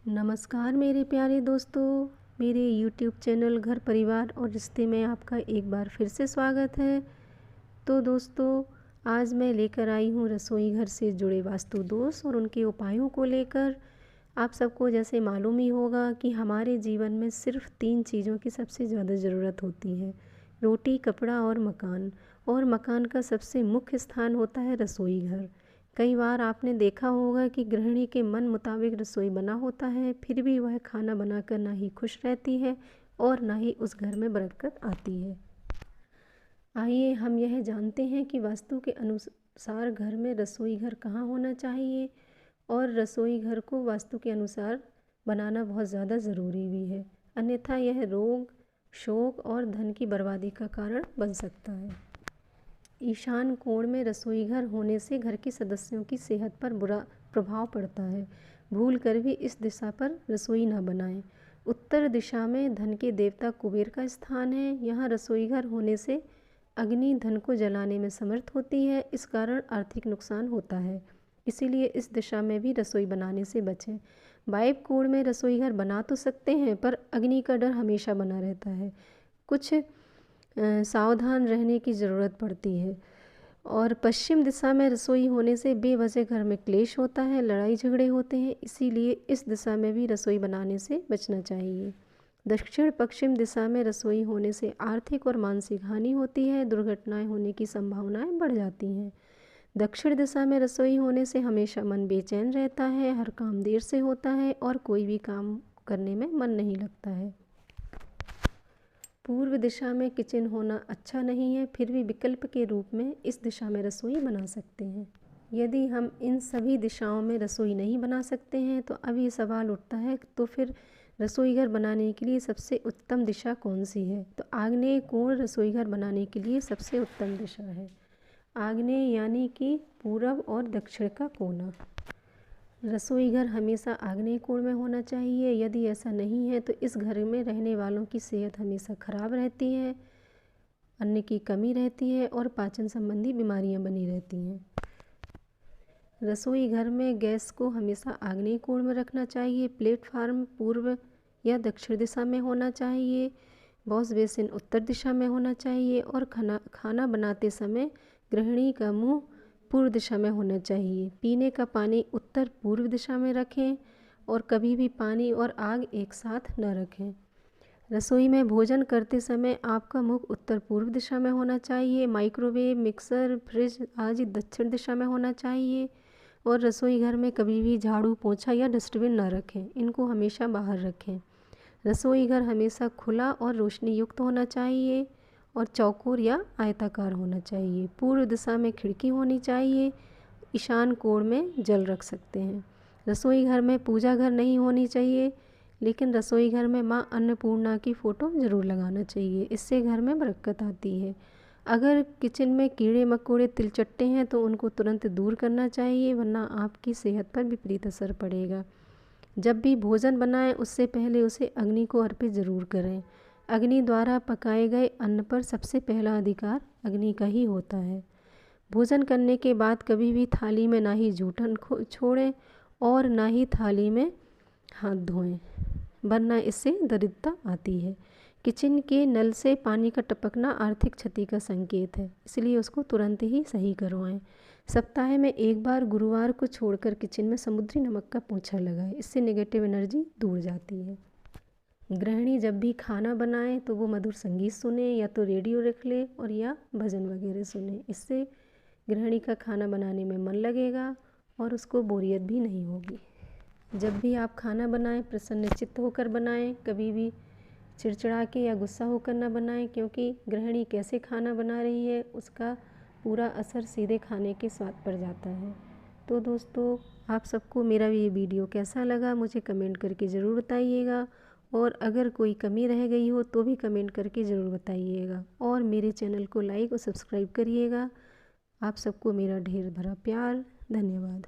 नमस्कार मेरे प्यारे दोस्तों, मेरे YouTube चैनल घर परिवार और रिश्ते में आपका एक बार फिर से स्वागत है। तो दोस्तों, आज मैं लेकर आई हूँ रसोई घर से जुड़े वास्तु दोष और उनके उपायों को लेकर। आप सबको जैसे मालूम ही होगा कि हमारे जीवन में सिर्फ 3 चीज़ों की सबसे ज़्यादा ज़रूरत होती है, रोटी, कपड़ा और मकान। और मकान का सबसे मुख्य स्थान होता है रसोई घर। कई बार आपने देखा होगा कि गृहिणी के मन मुताबिक रसोई बना होता है, फिर भी वह खाना बनाकर ना ही खुश रहती है और ना ही उस घर में बरकत आती है। आइए हम यह जानते हैं कि वास्तु के अनुसार घर में रसोई घर कहाँ होना चाहिए और रसोई घर को वास्तु के अनुसार बनाना बहुत ज़्यादा ज़रूरी भी है, अन्यथा यह रोग, शोक और धन की बर्बादी का कारण बन सकता है। ईशान कोण में रसोई घर होने से घर के सदस्यों की सेहत पर बुरा प्रभाव पड़ता है। भूल कर भी इस दिशा पर रसोई न बनाएं। उत्तर दिशा में धन के देवता कुबेर का स्थान है। यहाँ रसोई घर होने से अग्नि धन को जलाने में समर्थ होती है, इस कारण आर्थिक नुकसान होता है। इसीलिए इस दिशा में भी रसोई बनाने से बचें। वायव्य कोण में रसोई घर बना तो सकते हैं, पर अग्नि का डर हमेशा बना रहता है। कुछ सावधान रहने की ज़रूरत पड़ती है। और पश्चिम दिशा में रसोई होने से बेवजह घर में क्लेश होता है, लड़ाई झगड़े होते हैं, इसीलिए इस दिशा में भी रसोई बनाने से बचना चाहिए। दक्षिण पश्चिम दिशा में रसोई होने से आर्थिक और मानसिक हानि होती है, दुर्घटनाएं होने की संभावनाएं बढ़ जाती हैं। दक्षिण दिशा में रसोई होने से हमेशा मन बेचैन रहता है, हर काम देर से होता है और कोई भी काम करने में मन नहीं लगता है। पूर्व दिशा में किचन होना अच्छा नहीं है, फिर भी विकल्प के रूप में इस दिशा में रसोई बना सकते हैं। यदि हम इन सभी दिशाओं में रसोई नहीं बना सकते हैं तो अब ये सवाल उठता है, तो फिर रसोई घर बनाने के लिए सबसे उत्तम दिशा कौन सी है? तो आग्नेय कोण रसोई घर बनाने के लिए सबसे उत्तम दिशा है। आग्नेय यानी कि पूरब और दक्षिण का कोना। रसोई घर हमेशा आग्नेय कोण में होना चाहिए। यदि ऐसा नहीं है तो इस घर में रहने वालों की सेहत हमेशा खराब रहती है, अन्न की कमी रहती है और पाचन संबंधी बीमारियां बनी रहती हैं। रसोई घर में गैस को हमेशा आग्नेय कोण में रखना चाहिए। प्लेटफार्म पूर्व या दक्षिण दिशा में होना चाहिए। वॉश बेसिन उत्तर दिशा में होना चाहिए और खाना बनाते समय गृहिणी का मुंह पूर्व दिशा में होना चाहिए। पीने का पानी उत्तर पूर्व दिशा में रखें और कभी भी पानी और आग एक साथ न रखें। रसोई में भोजन करते समय आपका मुख उत्तर पूर्व दिशा में होना चाहिए। माइक्रोवेव, मिक्सर, फ्रिज आदि दक्षिण दिशा में होना चाहिए। और रसोई घर में कभी भी झाड़ू, पोंछा या डस्टबिन न रखें, इनको हमेशा बाहर रखें। रसोई घर हमेशा खुला और रोशनी युक्त होना चाहिए और चौकोर या आयताकार होना चाहिए। पूर्व दिशा में खिड़की होनी चाहिए। ईशान कोण में जल रख सकते हैं। रसोई घर में पूजा घर नहीं होनी चाहिए, लेकिन रसोई घर में माँ अन्नपूर्णा की फ़ोटो ज़रूर लगाना चाहिए, इससे घर में बरकत आती है। अगर किचन में कीड़े मकोड़े, तिलचट्टे हैं तो उनको तुरंत दूर करना चाहिए, वरना आपकी सेहत पर विपरीत असर पड़ेगा। जब भी भोजन बनाएं उससे पहले उसे अग्नि को अर्पित ज़रूर करें। अग्नि द्वारा पकाए गए अन्न पर सबसे पहला अधिकार अग्नि का ही होता है। भोजन करने के बाद कभी भी थाली में ना ही जूठन छोड़ें और ना ही थाली में हाथ धोएं, वरना इससे दरिद्रता आती है। किचन के नल से पानी का टपकना आर्थिक क्षति का संकेत है, इसलिए उसको तुरंत ही सही करवाएं। सप्ताह में एक बार गुरुवार को छोड़कर किचन में समुद्री नमक का पोंछा लगाएं, इससे नेगेटिव एनर्जी दूर जाती है। गृहिणी जब भी खाना बनाए तो वो मधुर संगीत सुने, या तो रेडियो रख ले और या भजन वगैरह सुने, इससे गृहिणी का खाना बनाने में मन लगेगा और उसको बोरियत भी नहीं होगी। जब भी आप खाना बनाएं प्रसन्नचित्त होकर बनाएं, कभी भी चिड़चिड़ा के या गुस्सा होकर ना बनाएं, क्योंकि गृहिणी कैसे खाना बना रही है उसका पूरा असर सीधे खाने के स्वाद पर जाता है। तो दोस्तों, आप सबको मेरा ये वीडियो कैसा लगा मुझे कमेंट करके ज़रूर बताइएगा, और अगर कोई कमी रह गई हो तो भी कमेंट करके ज़रूर बताइएगा, और मेरे चैनल को लाइक और सब्सक्राइब करिएगा। आप सबको मेरा ढेर भरा प्यार, धन्यवाद।